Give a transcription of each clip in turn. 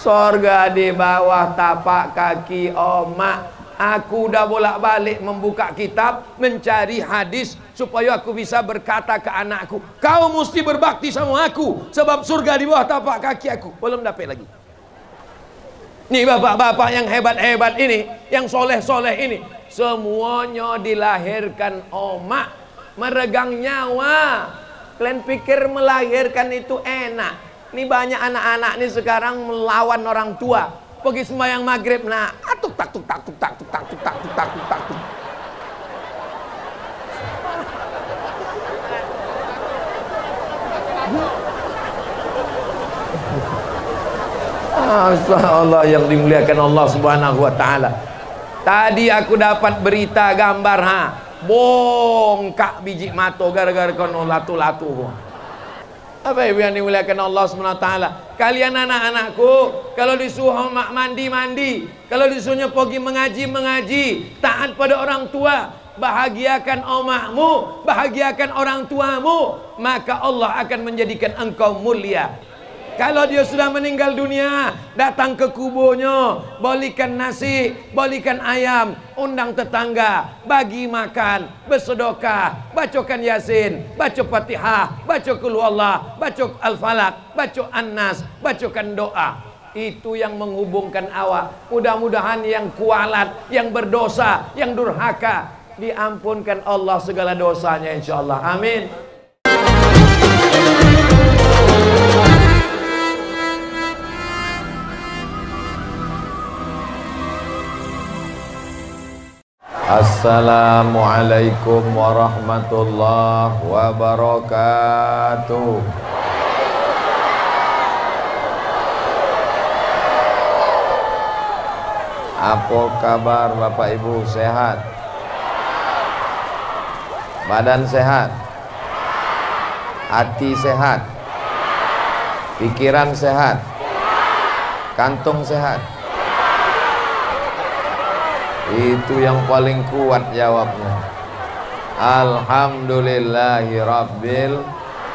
Sorga di bawah tapak kaki omak. Aku udah bolak-balik membuka kitab, mencari hadis supaya aku bisa berkata ke anakku, kau mesti berbakti sama aku, sebab surga di bawah tapak kaki aku. Belum dapat lagi. Nih bapak-bapak yang hebat-hebat ini, yang soleh-soleh ini, semuanya dilahirkan omak, meregang nyawa. Kalian pikir melahirkan itu enak? Ini banyak anak-anak nih sekarang melawan orang tua. Pergi sembahyang maghrib, nah, tuk tak tuk tak tuk tak tuk tak tuk tak tuk tak tuk tak tuk. Allah yang dimuliakan Allah Subhanahu wa taala. Tadi aku dapat berita gambar bongkak biji mato gara-gara kono latu-latu. Apa ibu yang dimuliakan Allah Subhanahu wa taala? Kalian anak-anakku, kalau disuruh mandi, kalau disuruhnya pergi mengaji, taat pada orang tua, bahagiakan omakmu, bahagiakan orang tuamu, maka Allah akan menjadikan engkau mulia. Kalau dia sudah meninggal dunia, datang ke kuburnya, balikan nasi, balikan ayam, undang tetangga, bagi makan, bersedekah, bacakan Yasin, baca Fatihah, baca Qul Huwallah, baca Al-Falaq, baca An-Nas, bacakan doa. Itu yang menghubungkan awak. Mudah-mudahan yang kualat, yang berdosa, yang durhaka, diampunkan Allah segala dosanya insyaallah. Amin. Assalamualaikum warahmatullahi wabarakatuh. Apa kabar Bapak Ibu, sehat? Badan sehat? Hati sehat? Pikiran sehat? Kantung sehat? Itu yang paling kuat jawabnya. Alhamdulillahi Rabbil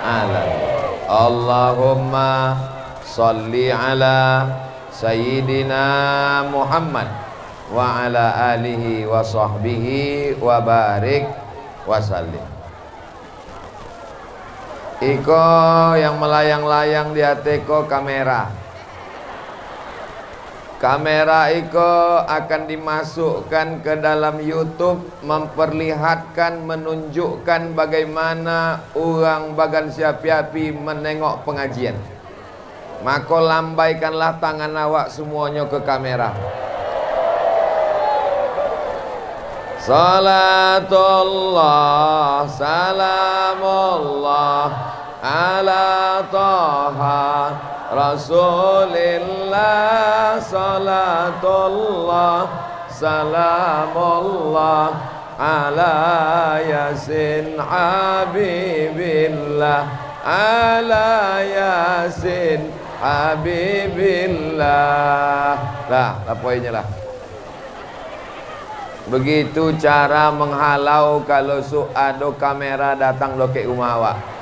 Alamin. Allahumma salli ala Sayyidina Muhammad wa ala alihi wa sahbihi wa barik wa sallim. Iko yang melayang-layang di ateko kamera. Kamera iko akan dimasukkan ke dalam YouTube, memperlihatkan, menunjukkan bagaimana orang bagan siapi-api menengok pengajian. Maka lambaikanlah tangan awak semuanya ke kamera. Salatullah, salamullah ala Taha Rasulillah, salatullah, salamullah ala Yasin Habibillah, ala Yasin Habibillah. Lah, poinnya lah. Begitu cara menghalau kalau ada kamera datang lo ke rumah awak.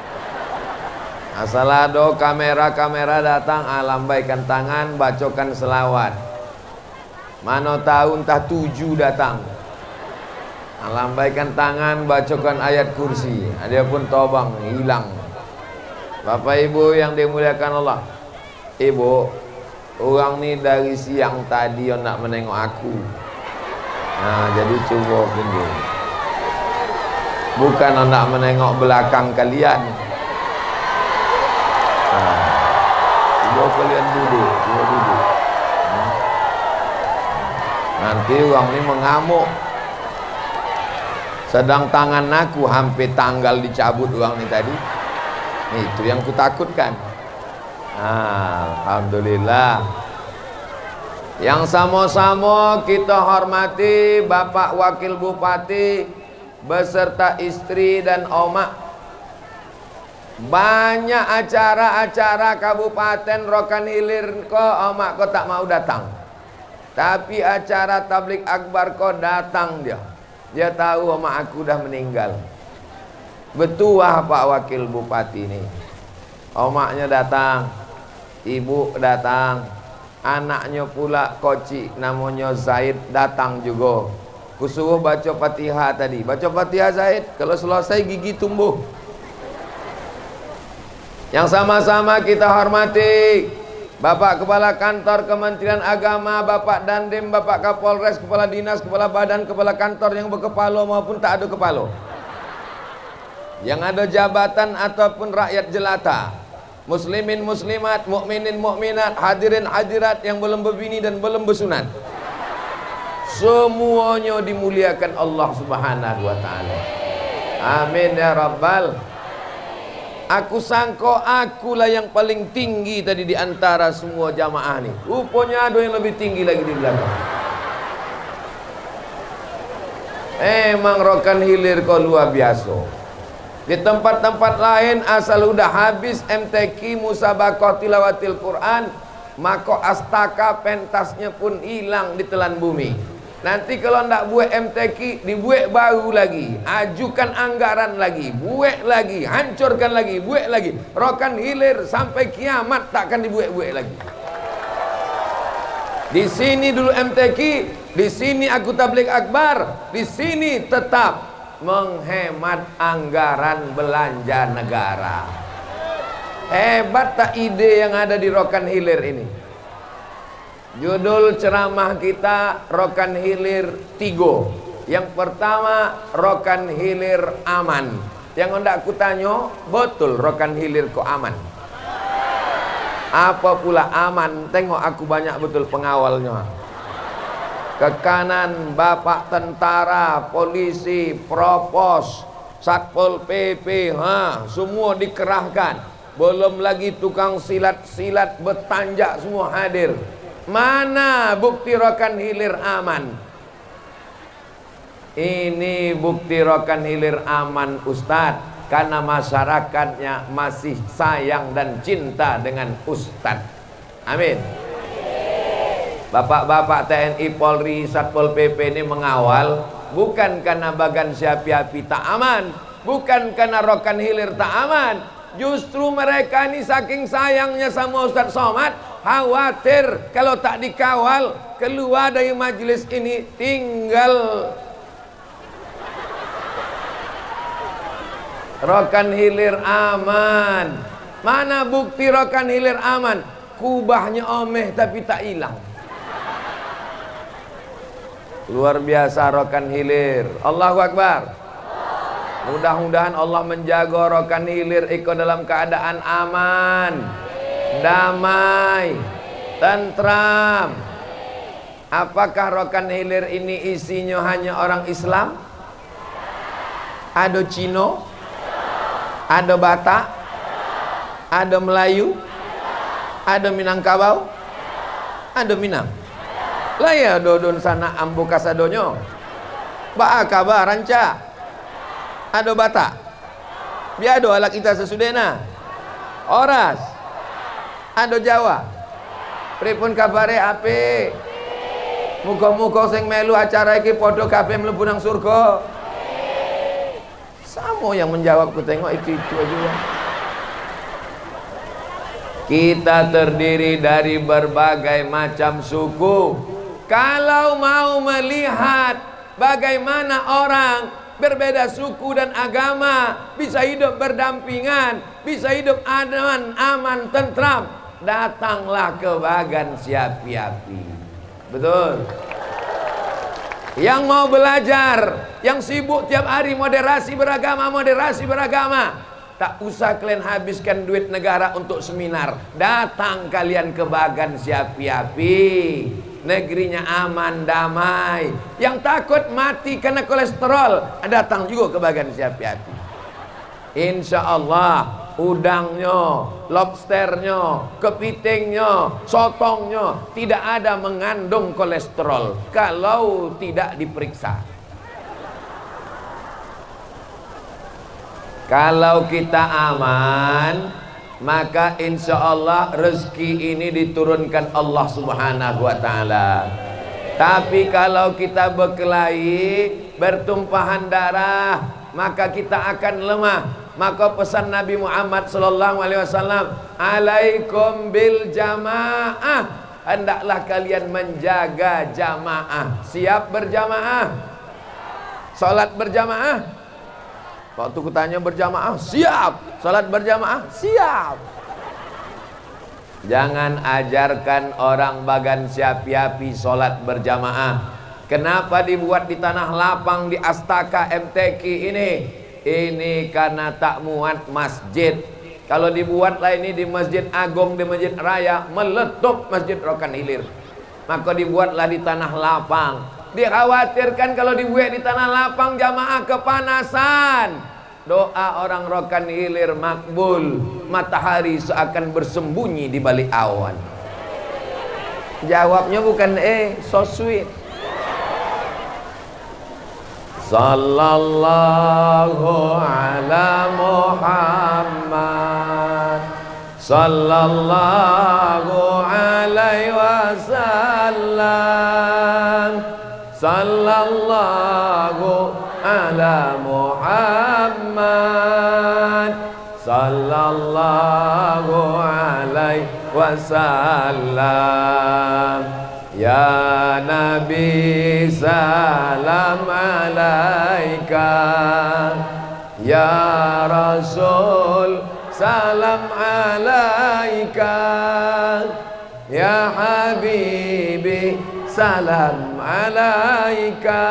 Asal ada kamera datang, lambaikan tangan, bacokan selawat. Mana tahu entah 7 datang, lambaikan tangan, bacokan ayat kursi. Dia pun tobang, hilang. Bapak Ibu yang dimuliakan Allah, Ibu, orang ni dari siang tadi yang nak menengok aku. Nah, jadi coba tunggu. Bukan nak menengok belakang kalian. Coba kalian duduk, nanti orang ni mengamuk. Sedang tangan aku hampir tanggal dicabut orang ni tadi. Itu yang kutakutkan. Alhamdulillah. Yang sama-sama kita hormati Bapak Wakil Bupati beserta istri dan omak. Banyak acara-acara kabupaten Rokan Hilir omak tak mau datang. Tapi acara tablik akbar datang dia. Dia tahu omak aku dah meninggal. Betuah Pak Wakil Bupati ini. Omaknya datang, ibu datang, Anaknya pula koci namanya Zaid datang juga. Kusuruh baca Fatihah tadi. Baca Fatihah Zaid, kalau selesai gigi tumbuh. Yang sama-sama kita hormati Bapak Kepala Kantor Kementerian Agama, Bapak Dandim, Bapak Kapolres, Kepala Dinas, Kepala Badan, Kepala Kantor yang berkepala maupun tak ada kepala, yang ada jabatan ataupun rakyat jelata, muslimin muslimat, mukminin mukminat, hadirin hadirat yang belum berbini dan belum bersunat, semuanya dimuliakan Allah Subhanahu wa taala. Amin ya rabbal. Aku sangka akulah yang paling tinggi tadi di antara semua jamaah ni. Rupanya ada yang lebih tinggi lagi di belakang. Emang Rokan Hilir kau luar biasa. Di tempat-tempat lain asal udah habis MTQ musabaqah tilawatil Quran, maka astaka pentasnya pun hilang di telan bumi. Nanti kalau ndak buat MTQ, dibuat baru lagi, ajukan anggaran lagi, buat lagi, hancurkan lagi, buat lagi. Rokan Hilir sampai kiamat takkan dibuat-buat lagi. Di sini dulu MTQ, di sini aku tabligh akbar, di sini tetap menghemat anggaran belanja negara. Hebat tak ide yang ada di Rokan Hilir ini? Judul ceramah kita Rokan Hilir 3. Yang pertama, Rokan Hilir aman. Yang hendak aku tanya, betul Rokan Hilir kok aman? Apa pula aman? Tengok aku banyak betul pengawalnya. Ke kanan bapak tentara, polisi, propos, satpol PP, semua dikerahkan. Belum lagi tukang silat-silat bertanjak semua hadir. Mana bukti Rokan Hilir aman? Ini bukti Rokan Hilir aman Ustadz, karena masyarakatnya masih sayang dan cinta dengan Ustadz. Amin. Bapak-bapak TNI, Polri, Satpol PP ini mengawal bukan karena bagan siapi-api tak aman, bukan karena Rokan Hilir tak aman. Justru mereka ini saking sayangnya sama Ustadz Somad, khawatir kalau tak dikawal keluar dari majelis ini tinggal Rokan Hilir aman. Mana bukti Rokan Hilir aman? Kubahnya omeh tapi tak hilang. Luar biasa Rokan Hilir. Allahu Akbar. Mudah-mudahan Allah menjaga Rokan Hilir ikut dalam keadaan aman, damai, tentram. Apakah Rokan Hilir ini isinya hanya orang Islam? Ada Cino? Ada Batak? Ada Melayu? Ada Minangkabau? Ada Minang? Lah ya dodon sana ambu kasadonyo. Ba kabar ranca? Ada Batak? Biado ala kita sesudena. Oras? Ada Jawa? Pripun kabare ape? Muga-muga sing melu acara iki padha kabeh mlebu nang surga. Samo yang menjawab, ku tengok itu aja. Kita terdiri dari berbagai macam suku. Kalau mau melihat bagaimana orang berbeda suku dan agama bisa hidup berdampingan, bisa hidup aman, tentram, datanglah ke Bagan Siapi-api. Betul. Yang mau belajar, yang sibuk tiap hari moderasi beragama, tak usah kalian habiskan duit negara untuk seminar. Datang kalian ke Bagan Siapi-api. Negerinya aman, damai. Yang takut mati karena kolesterol, datang juga ke Bagan Siapi-api. Insya Allah udangnya, lobsternya, kepitingnya, sotongnya tidak ada mengandung kolesterol kalau tidak diperiksa. Kalau kita aman, maka insya Allah rezeki ini diturunkan Allah Subhanahu wa ta'ala. Tapi kalau kita berkelahi, bertumpahan darah, maka kita akan lemah. Maka pesan Nabi Muhammad sallallahu alaihi wasallam, alaikum bil jamaah, hendaklah kalian menjaga jamaah. Siap berjamaah? Salat berjamaah? Waktu kutanya berjamaah, siap. Salat berjamaah, siap. Jangan ajarkan orang bagan siapi-api salat berjamaah. Kenapa dibuat di tanah lapang di Astaka MTQ ini? Ini karena tak muat masjid. Kalau dibuatlah ini di Masjid Agung, di Masjid Raya, meletup Masjid Rokan Hilir. Maka dibuatlah di tanah lapang. Dikhawatirkan kalau dibuat di tanah lapang jamaah kepanasan. Doa orang Rokan Hilir makbul. Matahari seakan bersembunyi di balik awan. Jawabnya bukan so sweet. Sallallahu ala Muhammad, sallallahu alaihi wasallam, sallallahu ala Muhammad, sallallahu alaihi wasallam. Ya Nabi salam alaika, ya Rasul salam alaika, ya Habibi salam alaika,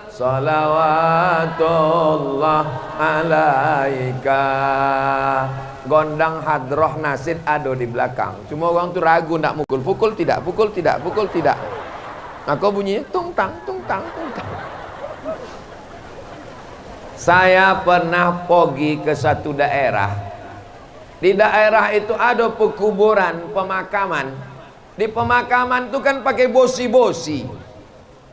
salawatullah alaika. Gondang hadroh nasid ado di belakang. Cuma orang tu ragu nak mukul. Pukul tidak, pukul tidak, pukul tidak. Maka bunyinya tungtang, tungtang, tungtang. Saya pernah pergi ke satu daerah. Di daerah itu ada pekuburan, pemakaman. Di pemakaman itu kan pakai bosi-bosi.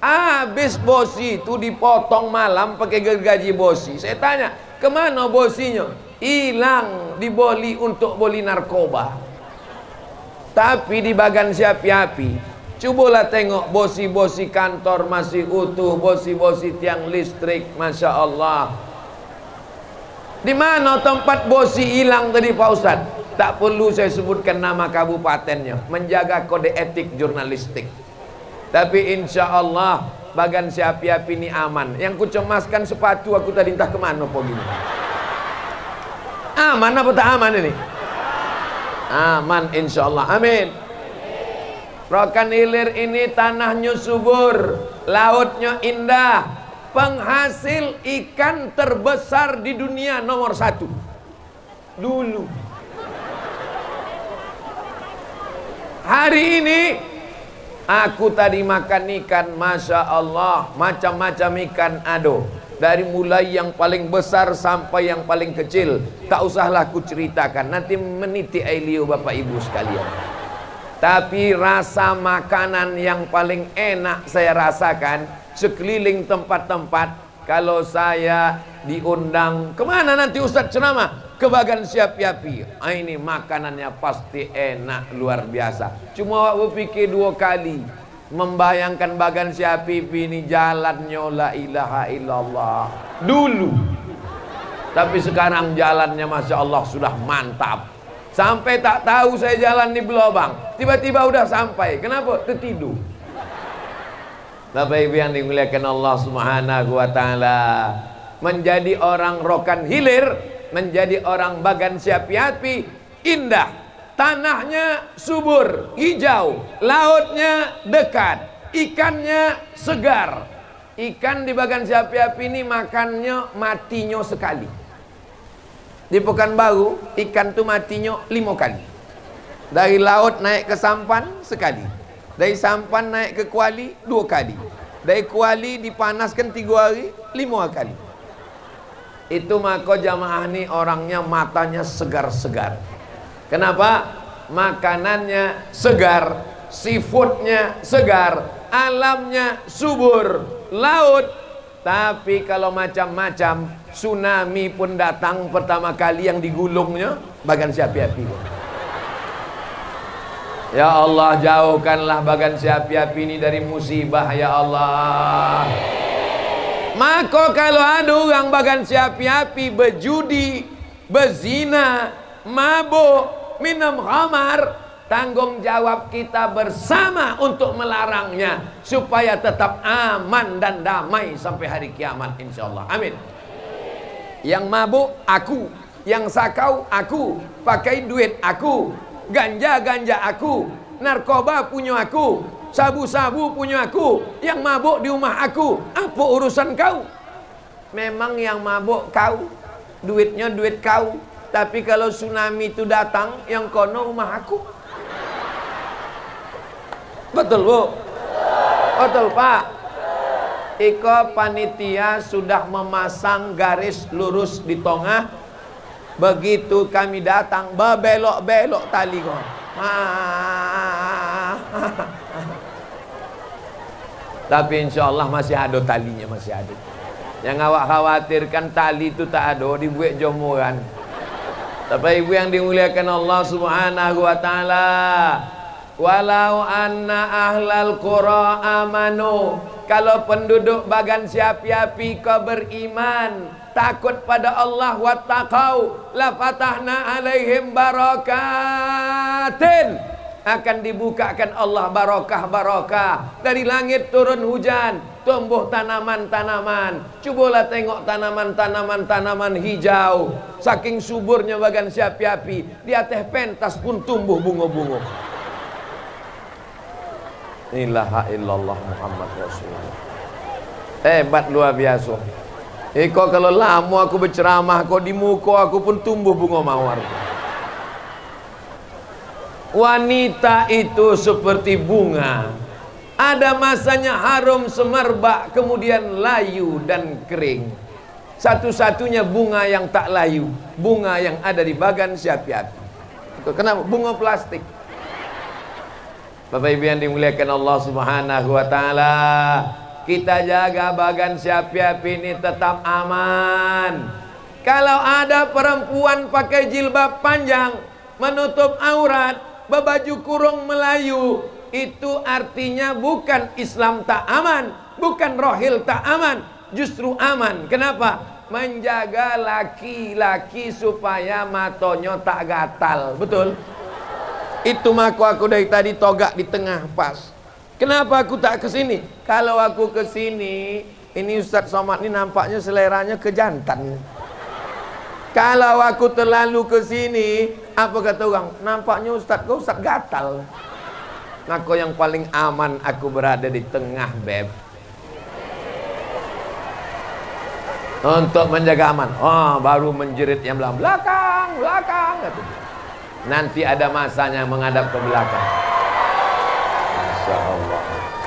Habis bosi itu dipotong malam pakai gergaji bosi. Saya tanya, kemana bosinya? Hilang diboli untuk boli narkoba. Tapi di bagan siapi-api, cobalah tengok bosi-bosi kantor masih utuh, bosi-bosi tiang listrik, Masya Allah. Di mana tempat bosi hilang tadi Pak Ustadz? Tak perlu saya sebutkan nama kabupatennya, menjaga kode etik jurnalistik. Tapi insya Allah bagan siapi-api ini aman. Yang kucemaskan sepatu aku tadi entah kemana pergi. Aman apa tak aman ini? Aman insya Allah, amin. Rokan Hilir ini tanahnya subur, lautnya indah, penghasil ikan terbesar di dunia nomor 1 dulu. Hari ini aku tadi makan ikan, Masya Allah, macam-macam ikan ado. Dari mulai yang paling besar sampai yang paling kecil. Tak usahlah ku ceritakan, nanti meniti air liu Bapak Ibu sekalian. Tapi rasa makanan yang paling enak saya rasakan sekeliling tempat-tempat. Kalau saya diundang, kemana nanti Ustadz ceramah? Ke bagan siapi-api. Ini makanannya pasti enak luar biasa. Cuma aku pikir 2 kali membayangkan bagan siapi ini jalannya la ilaha illallah dulu. Tapi sekarang jalannya Masya Allah sudah mantap. Sampai tak tahu saya jalan di Belobang, tiba-tiba udah sampai. Kenapa? Tertidur. Bapak Ibu yang dimuliakan Allah Subhanahu wa Ta'ala, menjadi orang Rokan Hilir, menjadi orang bagan siapi-api indah. Tanahnya subur, hijau, lautnya dekat, ikannya segar. Ikan di bagan siapi-api ini makannya matinya sekali. Di Pekanbaru ikan tuh matinya 5 kali. Dari laut naik ke sampan sekali, dari sampan naik ke Kuali 2 kali, dari Kuali dipanaskan 3 hari 5 kali. Itu maka jamaah ini orangnya matanya segar-segar. Kenapa? Makanannya segar, seafoodnya segar, alamnya subur, laut. Tapi kalau macam-macam, tsunami pun datang, pertama kali yang digulungnya bagan siapi-api. Ya Allah, jauhkanlah bagan siapi-api ini dari musibah ya Allah. Maka kalau ada orang bagan siapi-api berjudi, berzina, mabuk, minum khamar, tanggung jawab kita bersama untuk melarangnya supaya tetap aman dan damai sampai hari kiamat insyaallah. Amin. Yang mabuk aku, yang sakau aku, pakai duit aku, ganja aku, narkoba punya aku, sabu-sabu punya aku, yang mabuk di rumah aku. Apa urusan kau? Memang yang mabuk kau, duitnya duit kau, tapi kalau tsunami itu datang, yang kono rumah aku. Betul Bu? Betul Pak? Iko panitia sudah memasang garis lurus di tengah. Begitu kami datang, belok-belok tali kok. Tapi insya Allah masih ada talinya, masih ada. Yang awak khawatirkan tali itu tak ada, dibuat jomuran. Tapi ibu yang dimuliakan Allah Subhanahu wa taala, walau anna ahlal qura amanu, kalau penduduk bagan siapi-api kau beriman, takut pada Allah wattaqau, la fatahna alaihim barakatin, akan dibukakan Allah barakah-barakah. Dari langit turun hujan, tumbuh tanaman-tanaman. Cubalah tengok tanaman-tanaman hijau, saking suburnya bagan siapi-api, di atas pentas pun tumbuh bunga-bunga. Ilaha illallah Muhammad Rasulullah. Hebat luar biasa. Kau kalau lama aku berceramah, kau di muka aku pun tumbuh bunga mawar. Wanita itu seperti bunga, ada masanya harum semerbak, kemudian layu dan kering. Satu-satunya bunga yang tak layu, bunga yang ada di bagan siapi-api. Kenapa? Bunga plastik. Bapak Ibu yang dimuliakan Allah Subhanahu wa taala, kita jaga bagan siapi-api ini tetap aman. Kalau ada perempuan pakai jilbab panjang menutup aurat, berbaju kurung Melayu, itu artinya bukan Islam tak aman, bukan rohil tak aman, justru aman. Kenapa? Menjaga laki-laki supaya matonya tak gatal. Betul? Itu maka aku dari tadi togak di tengah pas. Kenapa aku tak ke sini? Kalau aku ke sini, ini Ustadz Somad ini nampaknya seleranya ke jantan. Kalau aku terlalu ke sini, apa kata orang? Nampaknya Ustadz kau Ustadz gatal. Maka yang paling aman aku berada di tengah, beb. Untuk menjaga aman. Oh, baru menjerit yang belakang, kata dia. Nanti ada masanya menghadap ke belakang. Masya Allah.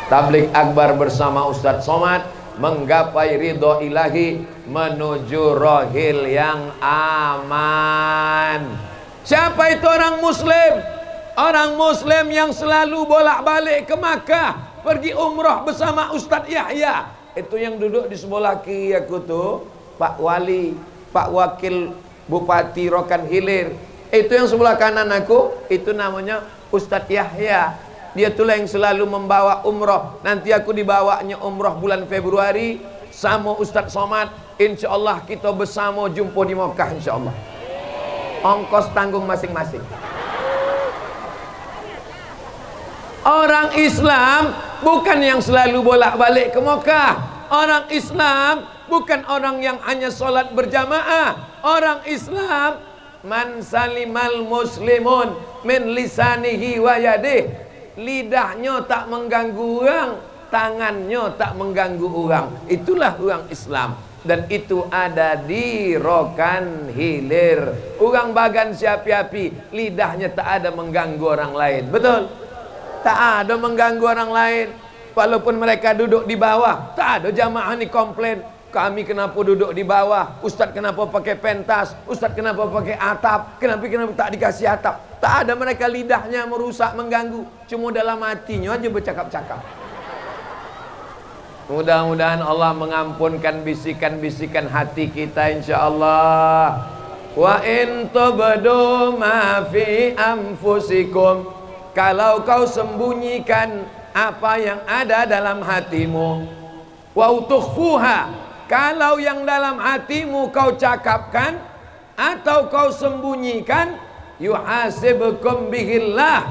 Tablik akbar bersama Ustadz Somad, menggapai ridho ilahi, menuju rohil yang aman. Siapa itu orang muslim? Orang muslim yang selalu bolak-balik ke Makkah, pergi umrah bersama Ustadz Yahya. Itu yang duduk di sebelah kiri aku tuh, Pak Wali, Pak Wakil Bupati Rokan Hilir. Itu yang sebelah kanan aku, itu namanya Ustadz Yahya. Dia tuh yang selalu membawa umrah. Nanti aku dibawanya umrah bulan Februari sama Ustadz Somad. Insya Allah kita bersama jumpa di Makkah insya Allah. Ongkos tanggung masing-masing. Orang Islam bukan yang selalu bolak-balik ke Makkah. Orang Islam bukan orang yang hanya sholat berjamaah. Orang Islam man salimal muslimun min lisanihi wa yadih. Lidahnya tak mengganggu orang, tangannya tak mengganggu orang. Itulah orang Islam. Dan itu ada di Rokan Hilir. Orang bagan siapi-api, lidahnya tak ada mengganggu orang lain. Betul? Tak ada mengganggu orang lain. Walaupun mereka duduk di bawah, tak ada jamaah ni komplain. Kami kenapa duduk di bawah? Ustaz kenapa pakai pentas? Ustaz kenapa pakai atap? Kenapa tak dikasih atap? Tak ada, mereka lidahnya merusak, mengganggu. Cuma dalam hatinya aja bercakap-cakap. Mudah-mudahan Allah mengampunkan bisikan-bisikan hati kita insyaallah. Wa in tubdu ma fi anfusikum, kalau kau sembunyikan apa yang ada dalam hatimu, wa utukhfuha, kalau yang dalam hatimu kau cakapkan atau kau sembunyikan, yuhasibukum bihillah,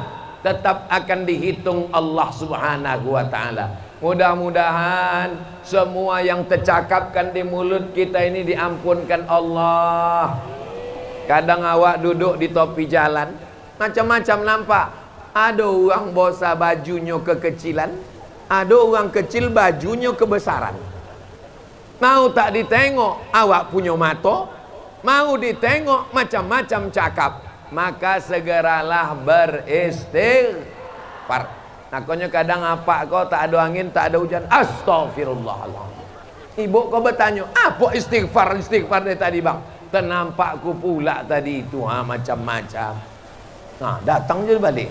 tetap akan dihitung Allah Subhanahu wa taala. Mudah-mudahan semua yang tercakapkan di mulut kita ini diampunkan Allah. Kadang awak duduk di topi jalan, macam-macam nampak. Ada orang bosa bajunya kekecilan, ada orang kecil bajunya kebesaran. Mau tak ditengok awak punya mata, mau ditengok macam-macam cakap, maka segeralah beristighfar. Makanya kadang apa kau tak ada angin, tak ada hujan, astagfirullahaladzim. Ibu kau bertanya, apa istighfar dari tadi bang? Ternampakku pula tadi itu macam-macam. Nah, datang je balik.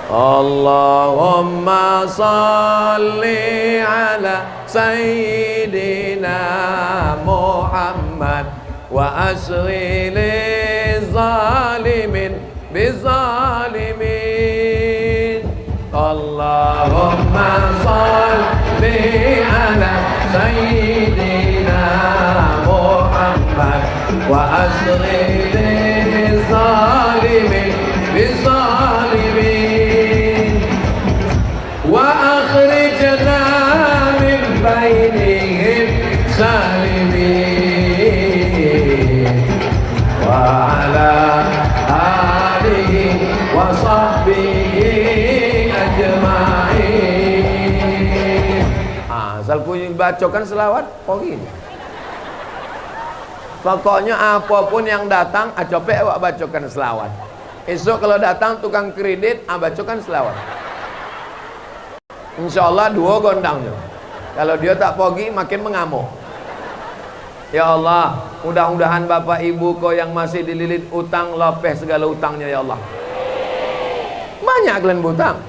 Allahumma salli ala sayyidina Muhammad wa asri li zalimin bizalimin. Allahumma salli ala sayyidina Muhammad wa asri li zalimin bizalimin. وأخرجنا من بينهم سالمين وعلى آله وصحبه أجمعين. Asal ku bacakan selawat, gini. Pokoknya apapun yang datang, coba awak bacakan selawat. Esok kalau datang tukang kredit, bacakan selawat. Insya Allah 2 gondangnya. Kalau dia tak pergi makin mengamuk. Ya Allah, mudah-mudahan bapak ibu kau yang masih dililit utang, lopeh segala utangnya ya Allah. Banyak kalian butang.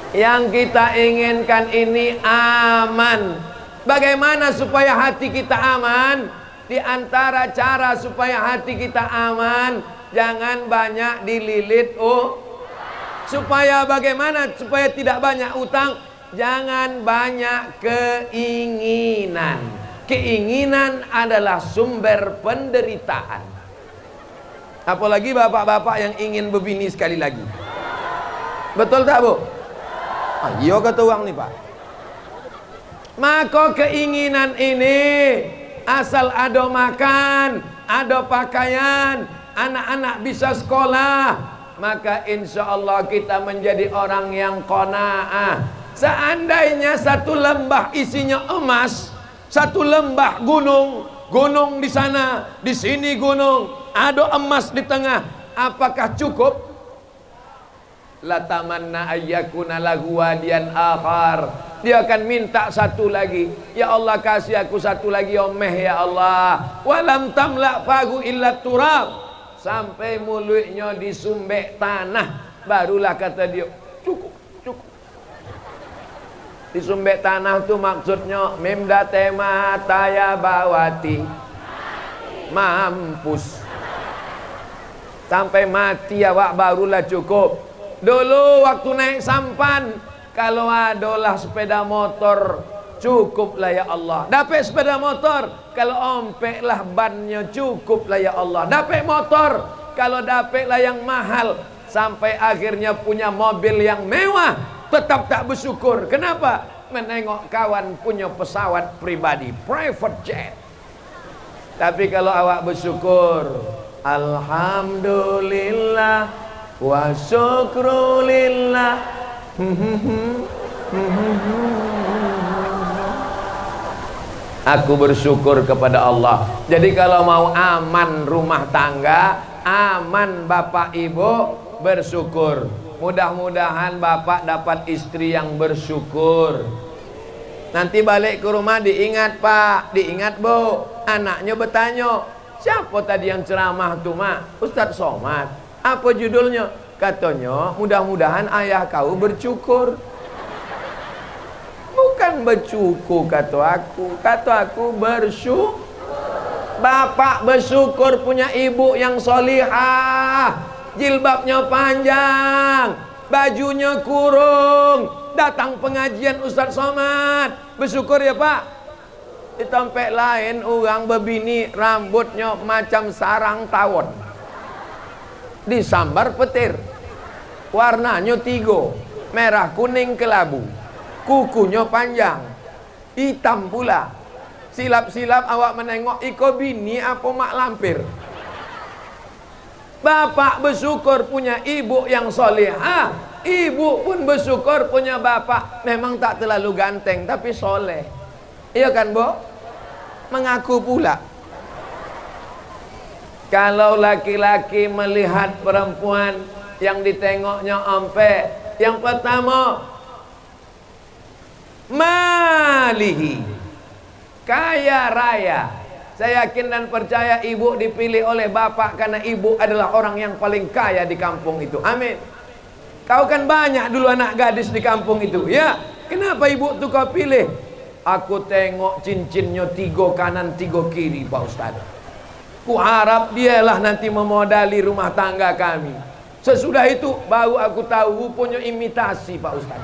Yang kita inginkan ini aman. Bagaimana supaya hati kita aman? Di antara cara supaya hati kita aman, jangan banyak dililit supaya bagaimana? Supaya tidak banyak utang, jangan banyak keinginan. Keinginan adalah sumber penderitaan. Apalagi bapak-bapak yang ingin berbini sekali lagi. Betul tak bu? Iya kata orang nih pak. Maka keinginan ini asal ada makan, ada pakaian, anak-anak bisa sekolah, maka insya Allah kita menjadi orang yang qanaah. Seandainya satu lembah isinya emas, satu lembah gunung di sana, di sini gunung, ada emas di tengah, apakah cukup? Latamanna ayyakuna lahu wadiyan akhar. Dia akan minta satu lagi. Ya Allah kasih aku satu lagi omeh ya Allah. Walam tamla fahu illa turab. Sampai mulutnya disumbek tanah, barulah kata dia cukup. Disumbek tanah itu maksudnya mimdate mataya bawati, mampus sampai mati awak barulah cukup. Dulu waktu naik sampan, kalau adalah sepeda motor, cukuplah ya Allah. Dapat sepeda motor, kalau ompeklah bannya, cukuplah ya Allah. Dapat motor, kalau dapatlah yang mahal, sampai akhirnya punya mobil yang mewah, tetap tak bersyukur. Kenapa? Menengok kawan punya pesawat pribadi, private jet. Tapi kalau awak bersyukur, alhamdulillah wa syukrulillah. Aku bersyukur kepada Allah. Jadi kalau mau aman rumah tangga, aman bapak ibu, bersyukur. Mudah-mudahan bapak dapat istri yang bersyukur. Nanti balik ke rumah diingat pak, diingat bu. Anaknya bertanya, siapa tadi yang ceramah tuh mak? Ustadz Somad. Apa judulnya? Katanya, mudah-mudahan ayah kau bersyukur. Bukan bercukur kata aku bersyukur. Bapak bersyukur punya ibu yang solihah, jilbabnya panjang, bajunya kurung, datang pengajian Ustadz Somad. Bersyukur ya pak? Di tempat lain orang berbini rambutnya macam sarang tawon, disambar petir, warnanya 3, merah kuning kelabu, kukunya panjang, hitam pula. Silap-silap awak menengok, iko bini apa mak lampir. Bapak bersyukur punya ibu yang solehah, ibu pun bersyukur punya bapak memang tak terlalu ganteng tapi soleh. Iya kan, Bu? Mengaku pula. Kalau laki-laki melihat perempuan yang ditengoknya ampe, yang pertama malihi, kaya raya. Saya yakin dan percaya ibu dipilih oleh bapak karena ibu adalah orang yang paling kaya di kampung itu. Amin. Kau kan banyak dulu anak gadis di kampung itu, ya. Kenapa ibu tuh kau pilih? Aku tengok cincinnya 3 kanan 3 kiri, Pak Ustaz. Ku harap dialah nanti memodali rumah tangga kami. Sesudah itu baru aku tahu punya imitasi, Pak Ustaz.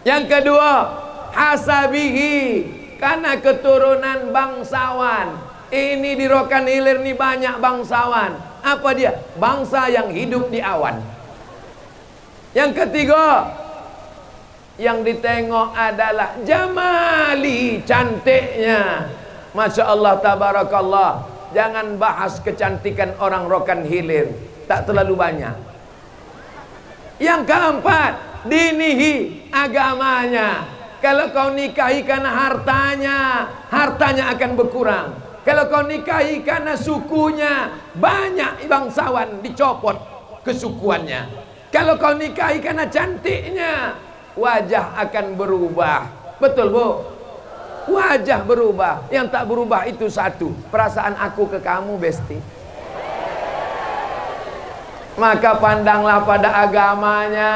Yang kedua, hasabihi, karena keturunan bangsawan. Ini di Rokan Hilir nih banyak bangsawan. Apa dia? Bangsa yang hidup di awan. Yang ketiga, yang ditengok adalah jamali, cantiknya. Masya Allah, tabarakallah. Jangan bahas kecantikan orang Rokan Hilir, tak terlalu banyak. Yang keempat, dinihi, agamanya. Kalau kau nikahi karena hartanya, hartanya akan berkurang. Kalau kau nikahi karena sukunya, banyak bangsawan dicopot kesukuannya. Kalau kau nikahi karena cantiknya, wajah akan berubah. Betul, Bu? Wajah berubah. Yang tak berubah itu satu, perasaan aku ke kamu, Besti. Maka pandanglah pada agamanya,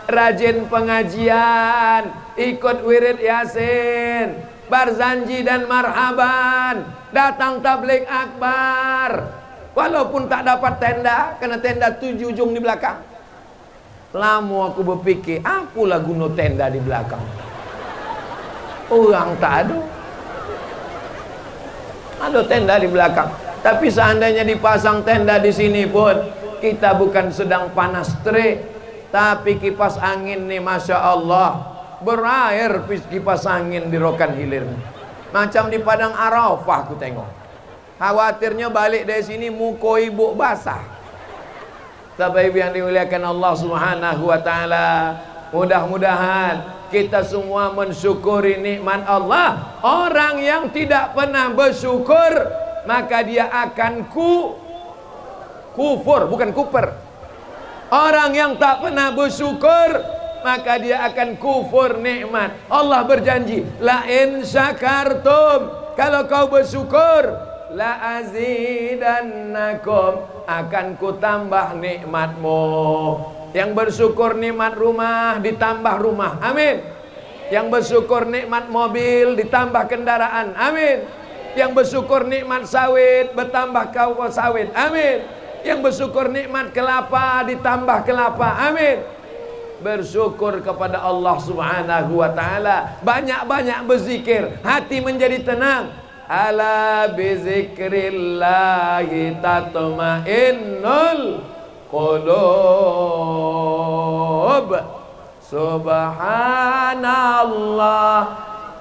rajin pengajian, ikut wirid Yasin, barzanji dan marhaban, datang tabligh akbar. Walaupun tak dapat tenda, karena tenda 7 ujung di belakang. Lama aku berpikir, apalah guna tenda di belakang? Orang tak ada. Ada tenda di belakang. Tapi seandainya dipasang tenda di sini pun, kita bukan sedang panas terik, tapi kipas angin nih, Masya Allah, berair kipas angin di Rokan Hilir. Macam di Padang Arafah aku tengok. Khawatirnya balik dari sini muka ibu basah. Bapak Ibu yang dimuliakan Allah Subhanahu wa taala, mudah-mudahan kita semua mensyukuri nikmat Allah. Orang yang tidak pernah bersyukur, maka dia akan kufur, bukan kuper. Orang yang tak pernah bersyukur, maka dia akan kufur nikmat. Allah berjanji, la in syakartum, kalau kau bersyukur, la azidannakum, akan ku tambah nikmatmu. Yang bersyukur nikmat rumah ditambah rumah, amin. Yang bersyukur nikmat mobil ditambah kendaraan, amin. Yang bersyukur nikmat sawit bertambah kau sawit, amin. Yang bersyukur nikmat kelapa ditambah kelapa, amin. Bersyukur kepada Allah Subhanahu wa taala, banyak-banyak berzikir, hati menjadi tenang. Ala bizikrillahi tatma'innul qulub. Subhanallah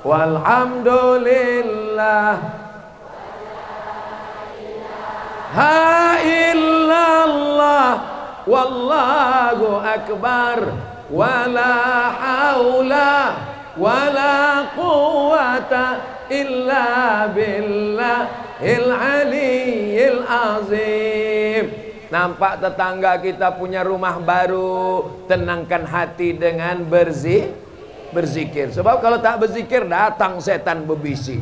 walhamdulillah, ha illallah, wallahu akbar, wala haula wala quwata illa billahil aliyyil azim. Nampak tetangga kita punya rumah baru, tenangkan hati dengan berzikir. Sebab kalau tak berzikir, datang setan berbisik.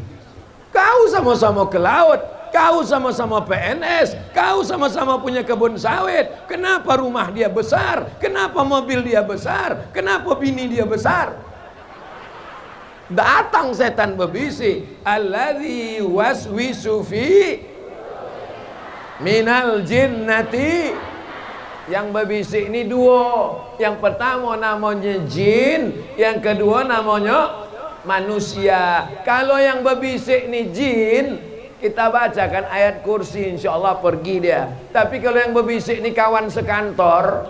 Kau sama-sama ke laut, kau sama-sama PNS, kau sama-sama punya kebun sawit. Kenapa rumah dia besar? Kenapa mobil dia besar? Kenapa bini dia besar? Datang setan berbisik, alladzi waswisu fi minal jinnati. Yang berbisik ini dua. Yang pertama namanya jin, yang kedua namanya manusia. Kalau yang berbisik nih jin, kita bacakan ayat kursi, insya Allah pergi dia. Tapi kalau yang berbisik nih kawan sekantor,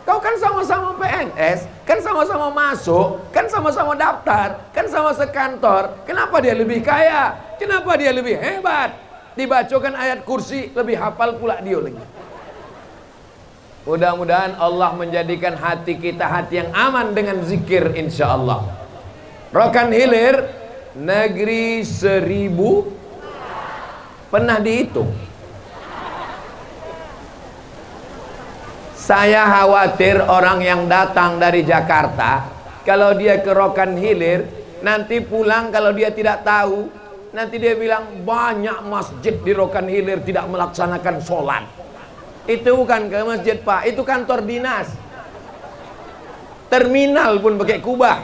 kau kan sama-sama PNS, kan sama-sama masuk, kan sama-sama daftar, kan sama sekantor. Kenapa dia lebih kaya? Kenapa dia lebih hebat? Dibacakan ayat kursi, lebih hafal pula dia lagi. Mudah-mudahan Allah menjadikan hati kita hati yang aman dengan zikir, insya Allah. Rokan Hilir, negeri 1000, pernah dihitung. Saya khawatir orang yang datang dari Jakarta, kalau dia ke Rokan Hilir, nanti pulang kalau dia tidak tahu, nanti dia bilang banyak masjid di Rokan Hilir tidak melaksanakan sholat. Itu bukan ke masjid Pak, itu kantor dinas. Terminal pun pakai kubah.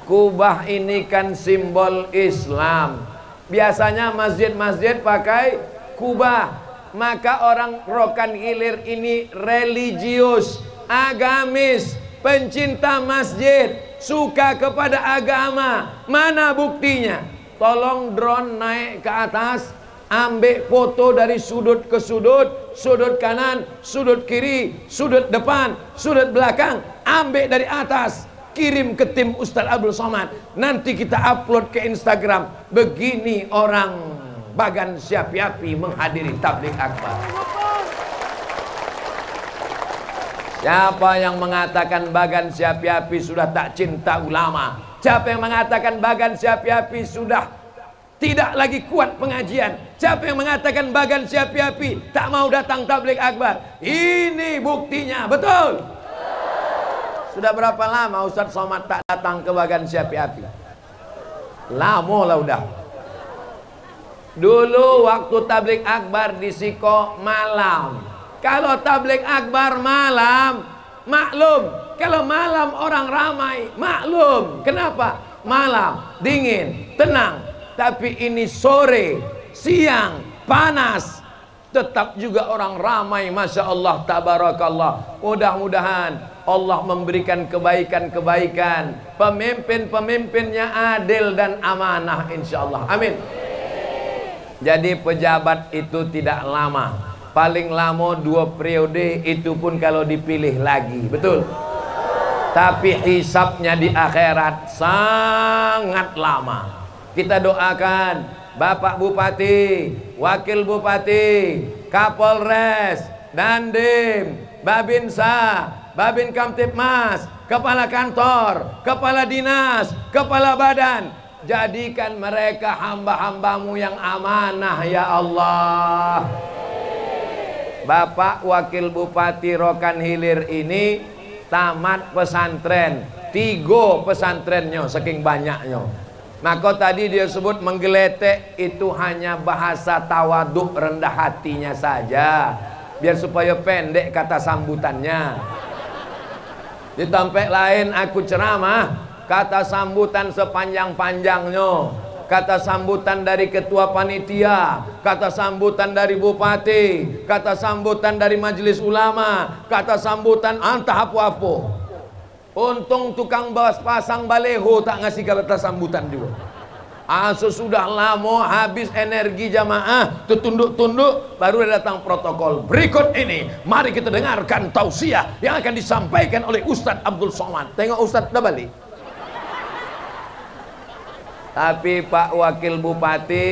Kubah ini kan simbol Islam. Biasanya masjid-masjid pakai kubah. Maka orang Rokan Hilir ini religius, agamis, pencinta masjid, suka kepada agama. Mana buktinya? Tolong drone naik ke atas, ambil foto dari sudut ke sudut, sudut kanan, sudut kiri, sudut depan, sudut belakang, ambil dari atas, kirim ke tim Ustadz Abdul Somad. Nanti kita upload ke Instagram. Begini orang Bagan Syafiapi menghadiri tabligh akbar. Siapa yang mengatakan Bagan Syafiapi sudah tak cinta ulama? Siapa yang mengatakan Bagan Syafiapi sudah tidak lagi kuat pengajian? Siapa yang mengatakan Bagan Syafiapi tak mau datang tabligh akbar? Ini buktinya, betul? Sudah berapa lama Ustadz Somad tak datang ke Bagan Syafiapi? Lama lah udah. Dulu waktu tabligh akbar di Siko malam. Kalau tabligh akbar malam, maklum. Kalau malam orang ramai, maklum. Kenapa? Malam, dingin, tenang. Tapi ini sore, siang, panas, tetap juga orang ramai. Masya Allah, tabarakallah. Mudah-mudahan Allah memberikan kebaikan-kebaikan. Pemimpin-pemimpinnya adil dan amanah, insya Allah. Amin. Jadi pejabat itu tidak lama, paling lama 2 periode, itu pun kalau dipilih lagi, betul? Tapi hisabnya di akhirat sangat lama. Kita doakan Bapak Bupati, Wakil Bupati, Kapolres, Dandim, Babinsa, Babin Kamtipmas, Kepala Kantor, Kepala Dinas, Kepala Badan, jadikan mereka hamba-hambamu yang amanah ya Allah. Bapak Wakil Bupati Rokan Hilir ini tamat pesantren, 3 pesantrennya saking banyaknya. Maka tadi dia sebut menggeletek itu hanya bahasa tawaduk, rendah hatinya saja, biar supaya pendek kata sambutannya. Di tempat lain aku ceramah, kata sambutan sepanjang-panjangnya, kata sambutan dari ketua panitia, kata sambutan dari bupati, kata sambutan dari majelis ulama, kata sambutan antah apa-apa. Untung tukang bas pasang baleho tak ngasih kata sambutan juga. Sesudah lama habis energi jamaah, tertunduk-tunduk, baru datang protokol. Berikut ini, mari kita dengarkan tausiah yang akan disampaikan oleh Ustadz Abdul Somad. Tengok Ustadz dah balik. Tapi Pak Wakil Bupati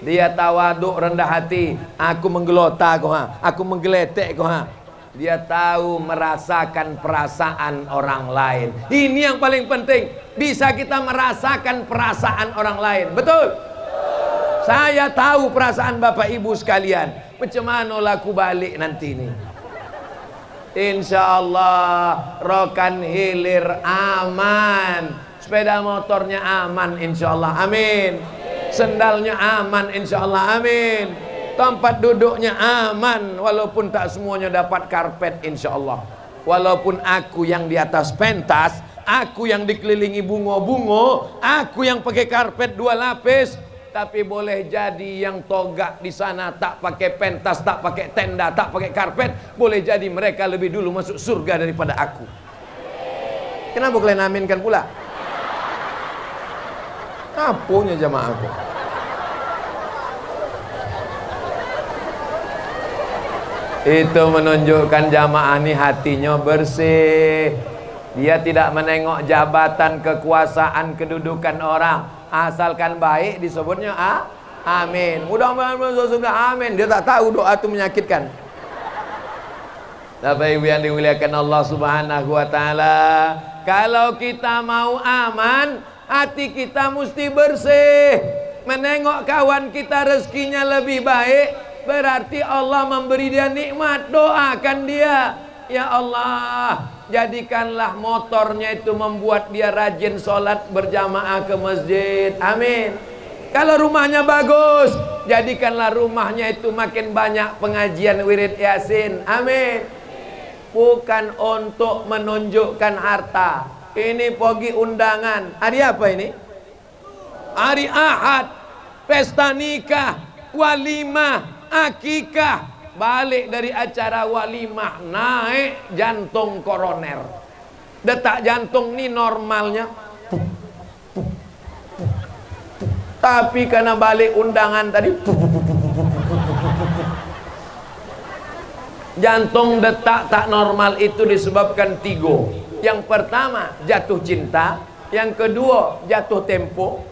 dia tawaduk, rendah hati. Aku menggelota kok, aku menggeletek kok. Dia tahu merasakan perasaan orang lain. Ini yang paling penting, bisa kita merasakan perasaan orang lain. Betul? Saya tahu perasaan Bapak Ibu sekalian. Macam mana laku balik nanti ini? Insya Allah Rokan Hilir aman. Sepeda motornya aman insya Allah, amin. Sendalnya aman insya Allah, amin. Tempat duduknya aman, walaupun tak semuanya dapat karpet insya Allah. Walaupun aku yang di atas pentas, aku yang dikelilingi bunga-bunga, aku yang pakai karpet 2 lapis, tapi boleh jadi yang togak di sana tak pakai pentas, tak pakai tenda, tak pakai karpet, boleh jadi mereka lebih dulu masuk surga daripada aku. Kenapa kalian aminkan pula? Apunya jamaahku. Itu menunjukkan jamaah ini hatinya bersih. Dia tidak menengok jabatan, kekuasaan, kedudukan orang. Asalkan baik disebutnya amin. Mudah-mudahan masuk surga, amin. Dia tak tahu doa itu menyakitkan. Bapak Ibu yang dimuliakan Allah Subhanahu wa taala, kalau kita mau aman, hati kita mesti bersih. Menengok kawan kita rezekinya lebih baik, berarti Allah memberi dia nikmat. Doakan dia, ya Allah, jadikanlah motornya itu membuat dia rajin sholat berjamaah ke masjid. Amin. Kalau rumahnya bagus, jadikanlah rumahnya itu makin banyak pengajian wirid yasin. Amin. Bukan untuk menunjukkan harta. Ini pergi undangan. Hari apa ini? Hari Ahad. Pesta nikah, walimah, akikah. Balik dari acara walimah, naik jantung koroner. Detak jantung ini normalnya. Tapi karena balik undangan tadi, jantung detak tak normal itu disebabkan 3. Yang pertama jatuh cinta, yang kedua jatuh tempo,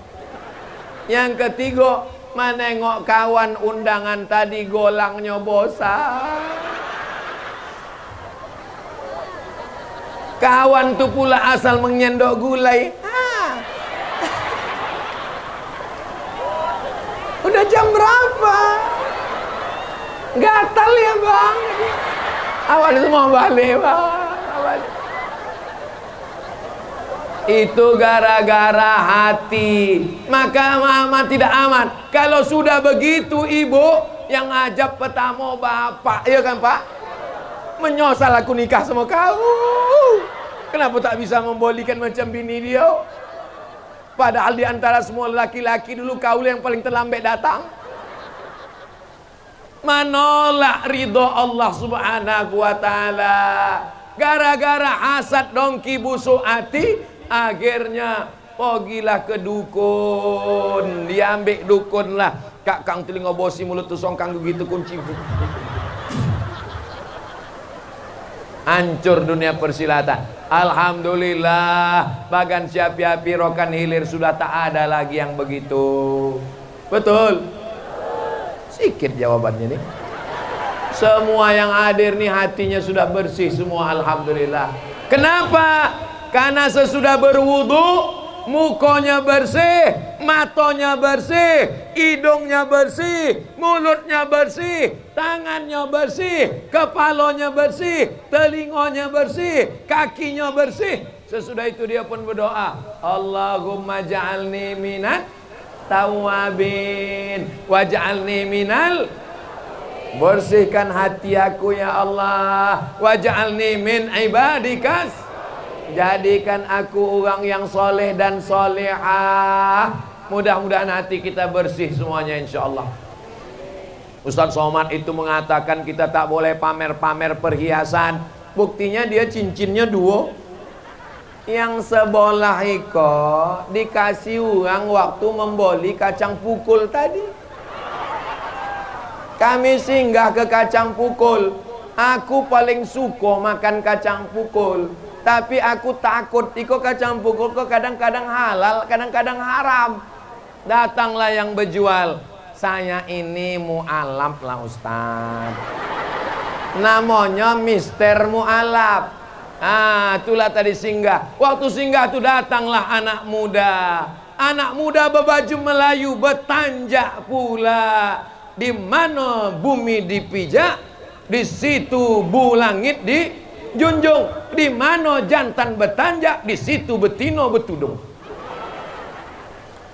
yang ketiga menengok kawan undangan tadi golangnya bosan. Kawan tu pula asal mengendok gulai. Udah jam berapa? Gatal ya bang. Awal itu mau balik bang. Itu gara-gara hati. Maka mama tidak aman. Kalau sudah begitu ibu, yang ajab pertama bapak, iya kan pak? Menyosal aku nikah sama kau. Kenapa tak bisa membolikan macam bini dia? Padahal di antara semua laki-laki dulu kau yang paling terlambat datang. Menolak ridho Allah Subhanahu wa taala. Gara-gara hasad dongki busuk hati, akhirnya pergilah ke dukun. Diambil dukun lah. Kak kang telinga bosi mulut tu songkang begitu kunci. Hancur dunia persilatan. Alhamdulillah, bagan siapi-api rokan hilir sudah tak ada lagi yang begitu. Betul? Sikit jawabannya nih. Semua yang hadir nih hatinya sudah bersih semua, alhamdulillah. Kenapa? Karena sesudah berwudu, mukanya bersih, matanya bersih, hidungnya bersih, mulutnya bersih, tangannya bersih, kepalanya bersih, telinganya bersih, kakinya bersih. Sesudah itu dia pun berdoa, Allahumma ja'alni minat tawabin waj'alni minal, bersihkan hati aku ya Allah, waj'alni min ibadikas, jadikan aku orang yang soleh dan solehah. Mudah-mudahan hati kita bersih semuanya insyaallah. Ustaz Somad itu mengatakan kita tak boleh pamer-pamer perhiasan. Buktinya dia cincinnya 2. Yang sebelah iko dikasih orang waktu membeli kacang pukul tadi. Kami singgah ke kacang pukul. Aku paling suka makan kacang pukul. Tapi aku takut iko kacang pukul kok kadang-kadang halal, kadang-kadang haram. Datanglah yang berjual. Saya ini mu'alaf lah Ustaz. Namanya Mister Mu'alaf. Itulah tadi singgah. Waktu singgah itu datanglah anak muda. Anak muda berbaju Melayu bertanjak pula. Di mana bumi dipijak, di situ bulangit dijunjung. Di mana jantan bertanjak, di situ betina bertudung.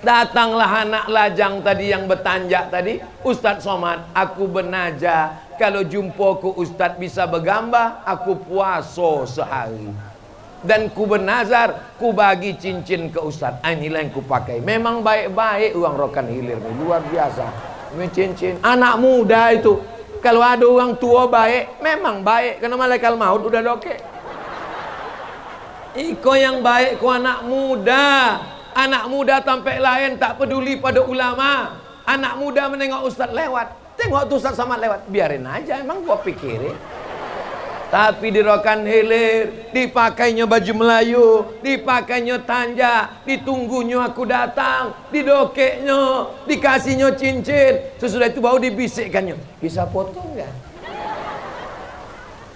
Datanglah anak lajang tadi yang bertanjak tadi. Ustaz Somad, aku benaja. Kalau jumpa ku Ustaz bisa bergambar, aku puasa sehari. Dan ku bernazar, ku bagi cincin ke Ustaz. Inilah yang ku pakai. Memang baik-baik orang rokan hilir nih, luar biasa. Ini cincin. Anak muda itu. Kalau ada orang tua baik, memang baik. Karena malaikat maut udah doke. Iko yang baik ku anak muda. Anak muda sampai lain tak peduli pada ulama. Anak muda menengok ustaz lewat, tengok tuh ustaz sama lewat, biarin aja, emang gua pikirin. Tapi di Rokan Hilir dipakainya baju Melayu, dipakainya tanja, ditunggunya aku datang, didokeknya, dikasihnya cincin. Sesudah itu baru dibisikkannya, bisa foto enggak?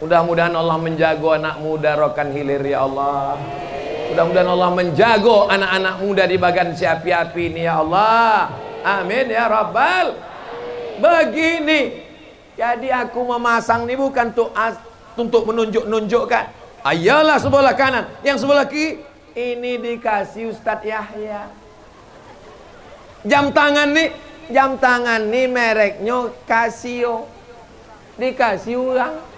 Mudah-mudahan Allah menjaga anak muda Rokan Hilir ya Allah. Mudah-mudahan Allah menjaga anak-anak muda di bagan si api-api ini ya Allah. Amin ya Rabbal. Begini, jadi aku memasang ini bukan untuk menunjuk-nunjukkan. Ayolah sebelah kanan, yang sebelah kiri ini dikasih Ustadz Yahya. Jam tangan nih mereknya Casio, dikasih orang.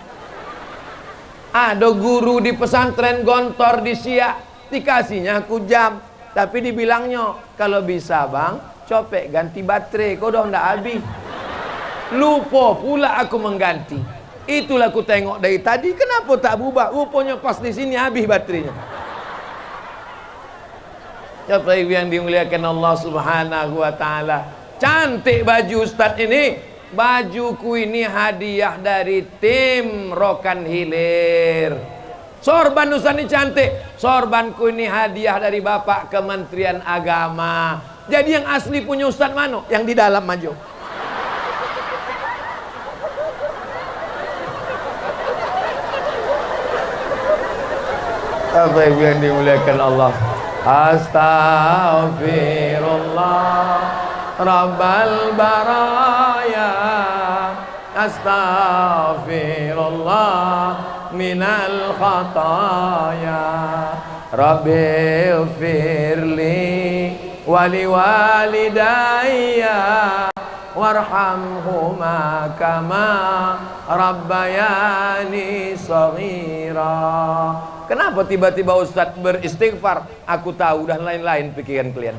Ada guru di pesantren Gontor di Siak, dikasihnya aku jam, tapi dibilangnya kalau bisa bang copek ganti baterai, kau udah ndak habis. Lupa pula aku mengganti. Itulah aku tengok dari tadi, kenapa tak berubah? Rupanya pas di sini habis baterainya. Ya Bapak yang dimuliakan Allah Subhanahu wa taala. Cantik baju Ustadz ini. Bajuku ini hadiah dari tim Rokan Hilir. Sorban Ustadz ini cantik. Sorbanku ini hadiah dari Bapak Kementerian Agama. Jadi yang asli punya Ustadz mana? Yang di dalam maju. Apa yang dimuliakan Allah. Astaghfirullah Rabbal baraya, astaghfirullah minal khataya, Rabbi firli wali walidayya warhamhuma kama rabbayani shaghira. Kenapa tiba-tiba Ustadz beristighfar? Aku tahu dan lain-lain pikiran kalian.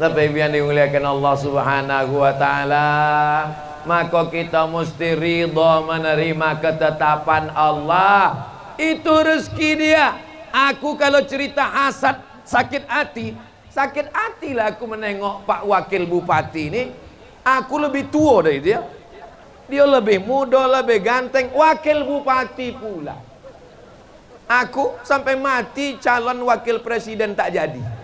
Tapi yang dimuliakan Allah Subhanahu wa taala, maka kita mesti ridha menerima ketetapan Allah. Itu rezeki dia. Aku kalau cerita hasad, sakit hati lah aku menengok Pak Wakil Bupati ini. Aku lebih tua dari dia. Dia lebih muda, lebih ganteng, wakil bupati pula. Aku sampai mati calon wakil presiden tak jadi.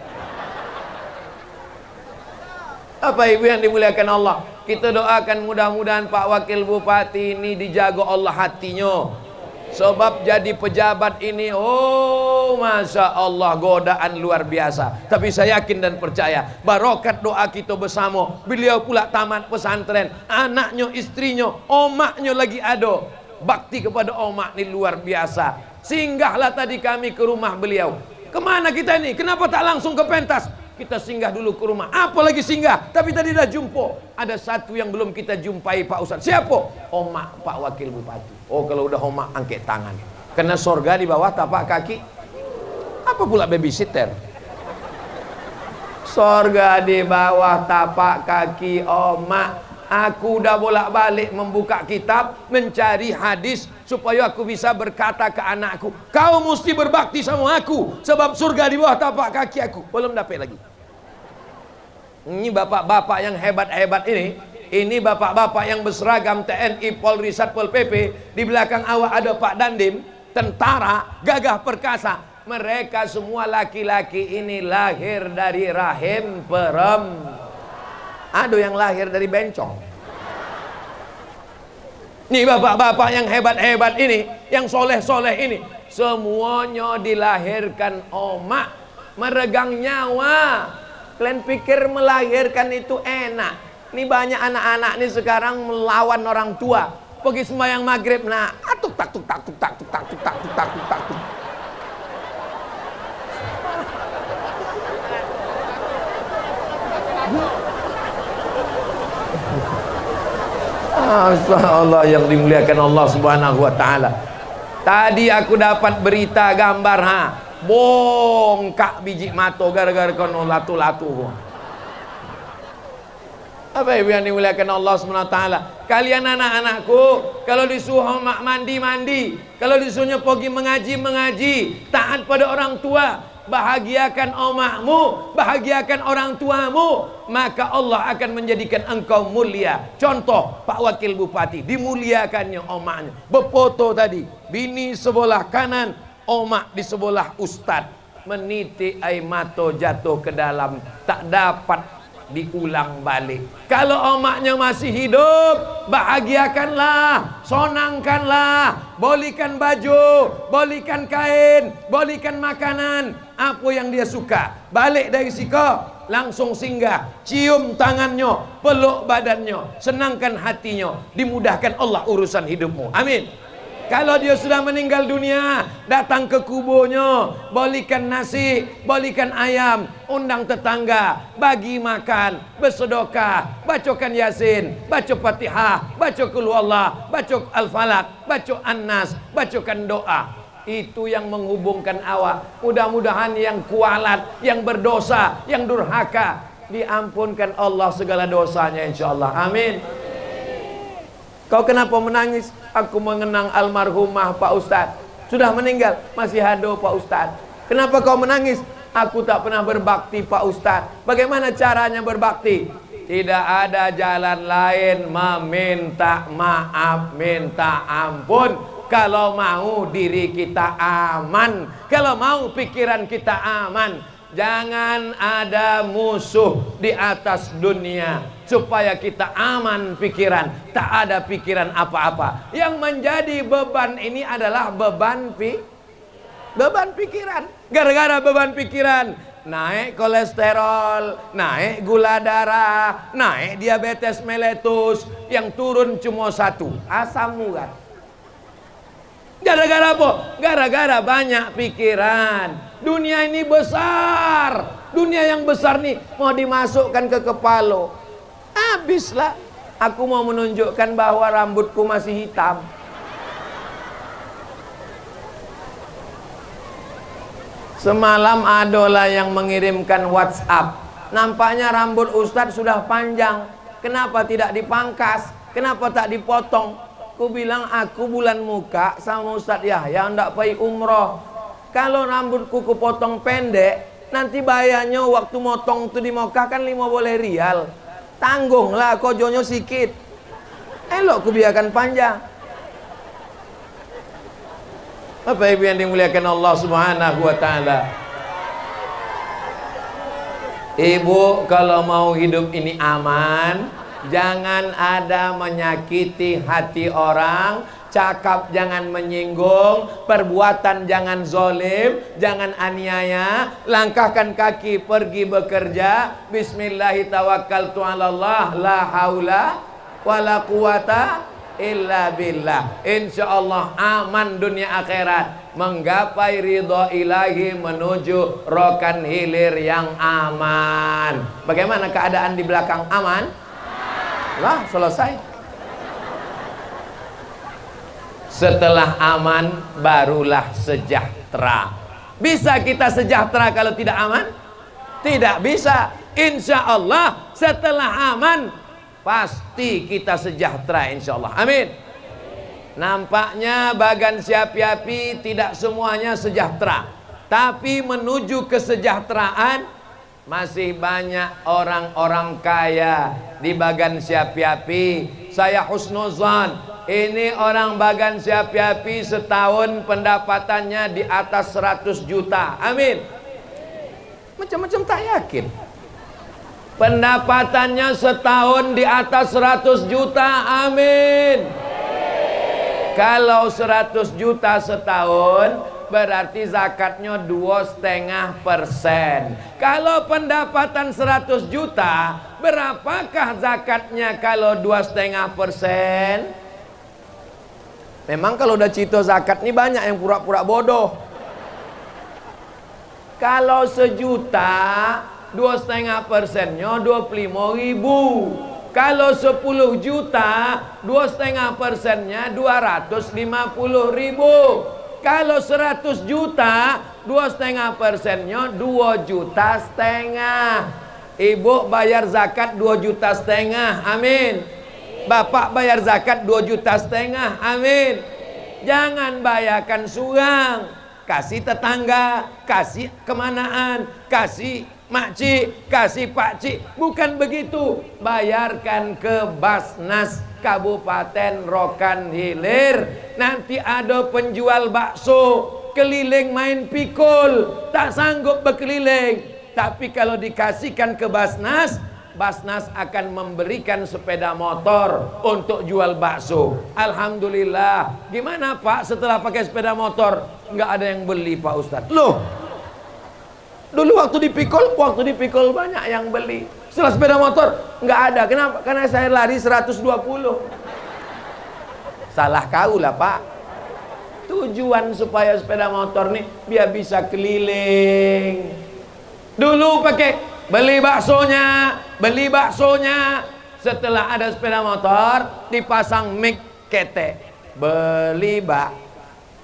Apa ibu yang dimuliakan Allah, kita doakan mudah-mudahan Pak Wakil Bupati ini dijaga Allah hatinya. Sebab jadi pejabat ini, oh Masya Allah, godaan luar biasa. Tapi saya yakin dan percaya, barokat doa kita bersama, beliau pula tamat pesantren, anaknya, istrinya, omaknya lagi ada. Bakti kepada omak ini luar biasa. Singgahlah tadi kami ke rumah beliau. Kemana kita ini? Kenapa tak langsung ke pentas? Kita singgah dulu ke rumah. Apalagi singgah, tapi tadi dah jumpa. Ada satu yang belum kita jumpai Pak Ustadz. Siapa? Omak Pak Wakil Bupati. Oh kalau udah omak angkat tangan. Kena sorga di bawah tapak kaki. Apa pula babysitter? Sorga di bawah tapak kaki omak. Aku udah bolak-balik membuka kitab, mencari hadis supaya aku bisa berkata ke anakku, kau mesti berbakti sama aku, sebab surga di bawah tapak kaki aku. Belum dapat lagi. Ini bapak-bapak yang hebat-hebat ini bapak-bapak yang berseragam TNI, Polri, Satpol PP. Di belakang awak ada Pak Dandim, tentara, gagah perkasa. Mereka semua laki-laki ini lahir dari rahim ada yang lahir dari bencong. Nih bapak-bapak yang hebat-hebat ini, yang soleh-soleh ini, semuanya dilahirkan omak, meregang nyawa. Kalian pikir melahirkan itu enak? Ini banyak anak-anak nih sekarang melawan orang tua. Pergi sembahyang maghrib, nah, tuk tak tuk tak tuk tak tuk tak tuk tak tuk tak tuk tak tuk. Allah yang dimuliakan Allah Subhanahu wa taala. Tadi aku dapat berita gambar bongkak biji mato gara-gara kono latu-latu. Apa yang dimuliakan Allah Subhanahu wa taala? Kalian anak-anakku, kalau disuruh mandi, kalau disuruhnya pergi mengaji, taat pada orang tua. bahagiakan omakmu, bahagiakan orang tuamu, maka Allah akan menjadikan engkau mulia. Contoh Pak Wakil Bupati, dimuliakannya omaknya. Berfoto tadi, bini sebelah kanan, omak di sebelah ustad. Meniti air mata jatuh ke dalam, tak dapat diulang balik. Kalau omaknya masih hidup, bahagiakanlah, sonangkanlah, bolikan baju, bolikan kain, bolikan makanan, apa yang dia suka. Balik dari siko, langsung singgah, cium tangannya, peluk badannya, senangkan hatinya, dimudahkan Allah urusan hidupmu. Amin. Kalau dia sudah meninggal dunia, datang ke kuburnya, bolikan nasi, bolikan ayam, undang tetangga, bagi makan, bersedekah, bacakan Yasin, baca Fatihah, baca Qul Huwallah, baca Al-Falaq, baca An-Nas, bacakan doa. Itu yang menghubungkan awak. Mudah-mudahan yang kualat, yang berdosa, yang durhaka, diampunkan Allah segala dosanya insyaallah. Amin. Kau kenapa menangis? Aku mengenang almarhumah Pak Ustadz. Sudah meninggal, masih ada Pak Ustadz. Kenapa kau menangis? Aku tak pernah berbakti Pak Ustadz. Bagaimana caranya berbakti? Tidak ada jalan lain meminta maaf, minta ampun. Kalau mau diri kita aman, kalau mau pikiran kita aman. Jangan ada musuh di atas dunia, supaya kita aman pikiran, tak ada pikiran apa-apa. Yang menjadi beban ini adalah beban pikiran. Gara-gara beban pikiran, naik kolesterol, naik gula darah, naik diabetes mellitus. Yang turun cuma satu, asam urat. Gara-gara apa? Gara-gara banyak pikiran. Dunia ini besar. Dunia yang besar nih mau dimasukkan ke kepala, habislah. Aku mau menunjukkan bahwa rambutku masih hitam. Semalam adalah yang mengirimkan WhatsApp. Nampaknya rambut Ustadz sudah panjang. Kenapa tidak dipangkas? Kenapa tak dipotong? Aku bilang aku bulan muka sama Ustadz Yahya hendak pergi umroh. Kalau rambutku kupotong pendek, nanti bayarnya waktu motong itu di Mekah kan 50 rial. Tanggunglah kojonya sikit. Elok ku biarkan panjang. Bapak Ibu yang dimuliakan Allah Subhanahu wa taala. Ibu kalau mau hidup ini aman, jangan ada menyakiti hati orang, cakap jangan menyinggung, perbuatan jangan zolim, jangan aniaya, langkahkan kaki pergi bekerja, bismillahirrahmanirrahim, la haula wala quwata illa billah. Insyaallah aman dunia akhirat, menggapai ridha ilahi menuju rokan hilir yang aman. Bagaimana keadaan di belakang? Aman? Lah, selesai. Setelah aman, barulah sejahtera. Bisa kita sejahtera kalau tidak aman? Tidak bisa. Insya Allah setelah aman, pasti kita sejahtera insya Allah. Amin. Nampaknya bagan siapi-api tidak semuanya sejahtera. Tapi menuju kesejahteraan, masih banyak orang-orang kaya di bagan siapi-api. Saya husnuzan, ini orang bagan siapi-api setahun pendapatannya di atas 100 juta. Amin. Macam-macam tak yakin. Pendapatannya setahun di atas 100 juta. Amin. Kalau 100 juta setahun, berarti zakatnya 2,5%. Kalau pendapatan 100 juta, berapakah zakatnya kalau 2,5%? Memang kalau udah cito zakat nih banyak yang pura-pura bodoh. Kalau sejuta, 2,5%-nya 25.000. Kalau 10 juta, 2,5%-nya 250.000. Kalau 100 juta, 2,5%-nya 2,5 juta. Ibu bayar zakat 2,5 juta. Amin. Bapak bayar zakat 2,5 juta. Amin. Jangan bayarkan surang. kasih tetangga, kasih kemanaan, kasih makcik, kasih pakcik. Bukan begitu. Bayarkan ke Basnas Kabupaten Rokan Hilir. Nanti ada penjual bakso keliling main pikul, tak sanggup berkeliling. Tapi kalau dikasihkan ke Basnas, Basnas akan memberikan sepeda motor untuk jual bakso. Alhamdulillah. Gimana Pak setelah pakai sepeda motor? Nggak ada yang beli Pak Ustadz. Loh, dulu waktu dipikul banyak yang beli. Setelah sepeda motor nggak ada. Kenapa? Karena saya lari 120. Salah kau lah Pak. Tujuan supaya sepeda motor nih biar bisa keliling. Dulu pakai beli baksonya. Setelah ada sepeda motor dipasang mic ketek. Beli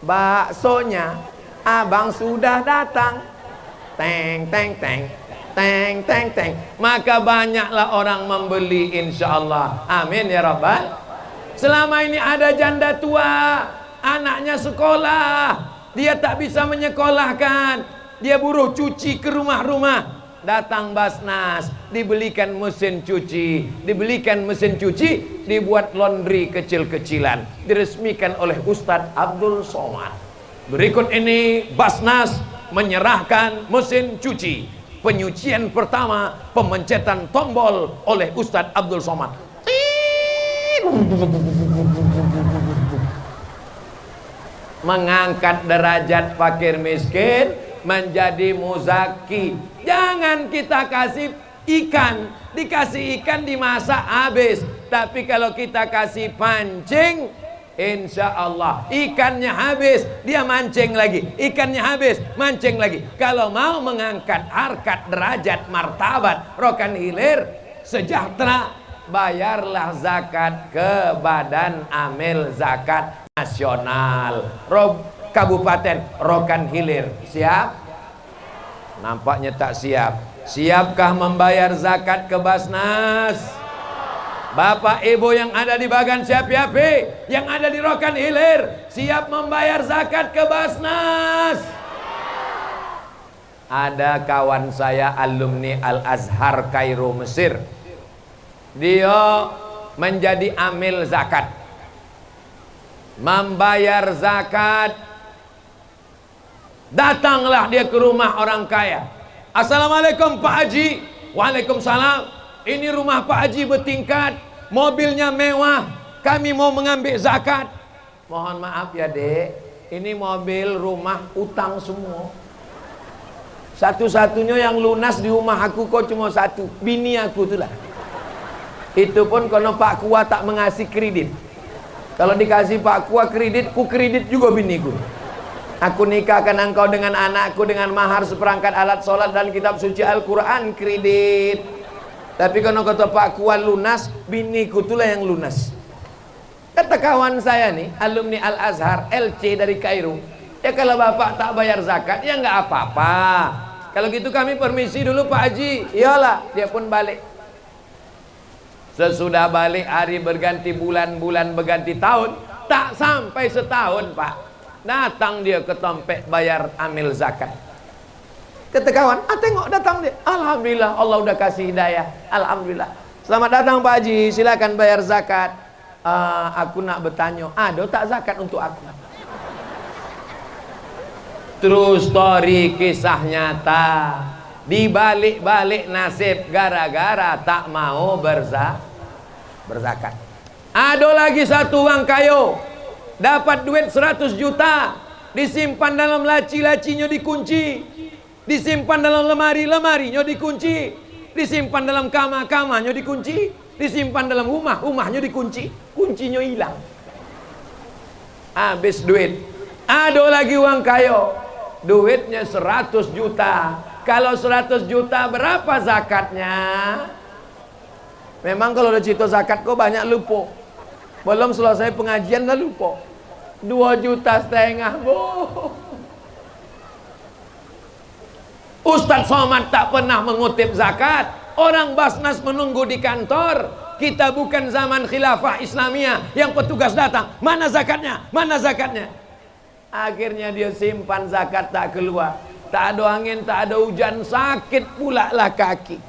baksonya, abang sudah datang. Teng teng teng teng teng teng. Maka banyaklah orang membeli insyaallah. Amin ya rabbal. Selama ini ada janda tua, anaknya sekolah, dia tak bisa menyekolahkan, dia buruh cuci ke rumah-rumah. Datang Basnas, dibelikan mesin cuci, dibuat laundry kecil-kecilan, diresmikan oleh Ustadz Abdul Somad. Berikut ini Basnas menyerahkan mesin cuci. Penyucian pertama, pemencetan tombol oleh Ustadz Abdul Somad. Mengangkat derajat fakir miskin menjadi muzaki. Jangan kita kasih ikan, dikasih ikan dimasak habis. Tapi kalau kita kasih pancing, insya Allah ikannya habis, dia mancing lagi, ikannya habis, mancing lagi. Kalau mau mengangkat harkat derajat martabat Rokan Hilir sejahtera, bayarlah zakat ke Badan Amil Zakat Nasional Kabupaten Rokan Hilir. Siap? Nampaknya tak siap. Siapkah membayar zakat ke Basnas? Bapak ibu yang ada di Bagan Siapi-api, yang ada di Rokan Hilir, siap membayar zakat ke Basnas? Ada kawan saya alumni Al-Azhar Kairo Mesir. Dia menjadi amil zakat, membayar zakat. Datanglah dia ke rumah orang kaya. Assalamualaikum Pak Haji. Waalaikumsalam. Ini rumah Pak Haji bertingkat, mobilnya mewah, kami mau mengambil zakat. Mohon maaf ya dek, ini mobil rumah utang semua. Satu-satunya yang lunas di rumah aku kok cuma satu, bini aku itulah. Itu pun karena Pak Kua tak mengasih kredit. Kalau dikasih Pak Kua kredit, ku kredit juga biniku. Aku nikahkan engkau dengan anakku dengan mahar seperangkat alat sholat dan kitab suci Al-Quran, kredit. Tapi kalau kata Pak Kua lunas, biniku itulah yang lunas. Kata kawan saya nih, alumni Al-Azhar, LC dari Kairo, ya kalau bapak tak bayar zakat, ya nggak apa-apa. Kalau gitu kami permisi dulu Pak Haji. Iyalah, dia pun balik. Sesudah balik hari berganti, bulan berganti tahun, tak sampai setahun Pak, datang dia ke Tompek bayar amil zakat. Kata kawan, tengok datang dia. Alhamdulillah, Allah udah kasih hidayah. Alhamdulillah. Selamat datang Pak Haji, silakan bayar zakat. Aku nak bertanya, ada tak zakat untuk aku? True story, kisah nyata. Dibalik-balik nasib gara-gara tak mau berzakat. Ada lagi satu orang kayo, dapat duit 100 juta, disimpan dalam laci-lacinya dikunci, disimpan dalam lemari-lemarinya dikunci, disimpan dalam kamar-kamarnya dikunci, disimpan dalam rumahnya dikunci, kuncinya hilang, habis duit. Ada lagi uang kayo, duitnya 100 juta. Kalau 100 juta berapa zakatnya? Memang kalau udah cerita zakat kok banyak lupa. Belum selesai pengajian dah lupa. 2,5 juta. Ustadz Somad tak pernah mengutip zakat. Orang Basnas menunggu di kantor. Kita bukan zaman khilafah Islamiyah yang petugas datang, mana zakatnya, mana zakatnya. Akhirnya dia simpan zakat tak keluar. Tak ada angin, tak ada hujan, sakit pula lah kaki.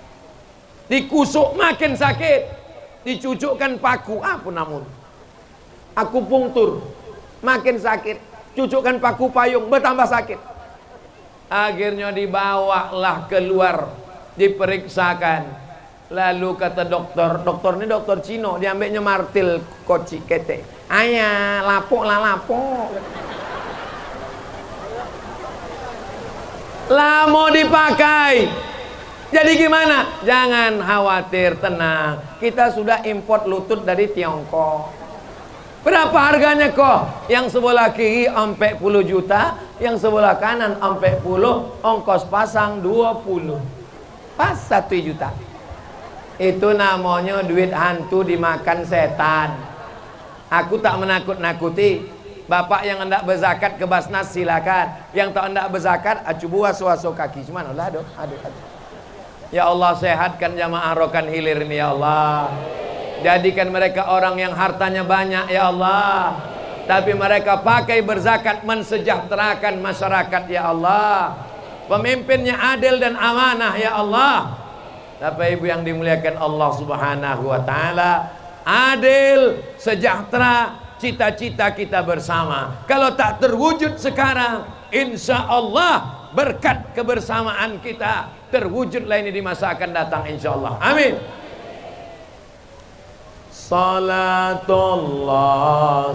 Dikusuk makin sakit. Dicucukkan paku, apa namun? Akupunktur, makin sakit. Cucukkan paku payung, bertambah sakit. Akhirnya dibawalah keluar, diperiksakan. Lalu kata dokter ini dokter Cino, diambilnya martil koci kete. Ayah, lapuk lah lapuk. Lah mau dipakai. Jadi gimana? Jangan khawatir, tenang. Kita sudah import lutut dari Tiongkok. Berapa harganya kok? Yang sebelah kiri 40 juta, yang sebelah kanan 40, ongkos pasang 20. Pas 1 juta. Itu namanya duit hantu dimakan setan. Aku tak menakut-nakuti. Bapak yang hendak berzakat ke Basnas silakan. Yang tak hendak berzakat acubu waso kaki. Cuman Allah aduh. Ya Allah, sehatkan jamaah Rokan Hilir ini ya Allah. Jadikan mereka orang yang hartanya banyak ya Allah. Tapi mereka pakai berzakat mensejahterakan masyarakat ya Allah. Pemimpinnya adil dan amanah ya Allah. Bapak Ibu yang dimuliakan Allah Subhanahu wa taala, adil, sejahtera, cita-cita kita bersama. Kalau tak terwujud sekarang, insya Allah berkat kebersamaan kita terwujudlah ini di masa akan datang insya Allah. Amin. Salatullah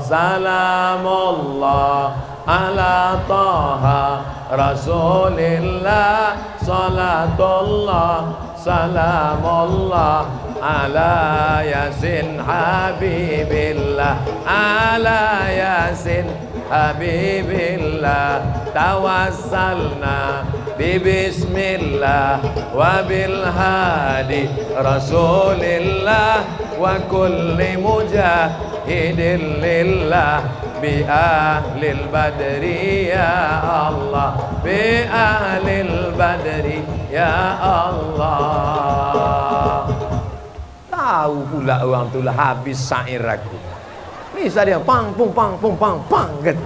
salamullah ala taha rasulillah. Salatullah salamullah ala yasin habibillah. Ala yasin habibillah. Tawassalna bismillah wa bil hadi rasulillah wa kulli mujahidin lillah bi ahlil badri ya Allah. Bi ahlil badri ya Allah. Tahu pula orang tu lah habis syair aku. Bisa dia pang pung pang pung pang pang gitu.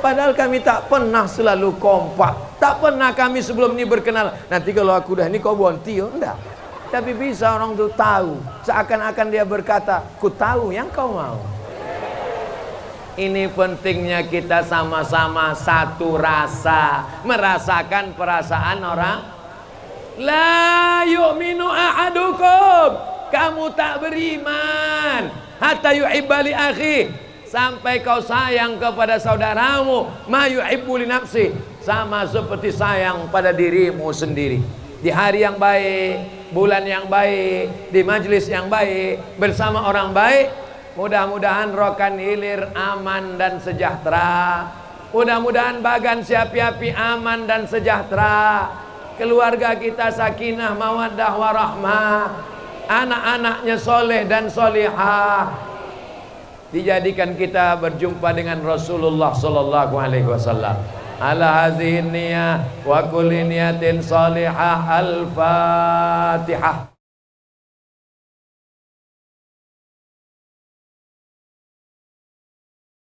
Padahal kami tak pernah selalu kompak. Tak pernah kami sebelum ini berkenal. Nanti kalau aku dah ni kau bonti, oh enggak. Tapi bisa orang tu tahu. Seakan-akan dia berkata, ku tahu yang kau mau. Ini pentingnya kita sama-sama satu rasa. Merasakan perasaan orang. La yu'minu ahadukum. Kamu tak beriman. Hatta yu'ibba li akhi. Sampai kau sayang kepada saudaramu, ma yuhibbu li nafsi, sama seperti sayang pada dirimu sendiri. Di hari yang baik, bulan yang baik, di majelis yang baik, bersama orang baik, mudah-mudahan Rokan Hilir aman dan sejahtera. Mudah-mudahan Bagan Siapi-api aman dan sejahtera. Keluarga kita sakinah, mawaddah, warahmah. Anak-anaknya soleh dan solihah. Dijadikan kita berjumpa dengan Rasulullah sallallahu alaihi wasallam. Ala hazihi niyah wa kulli niyatin salihah. Al-Fatihah.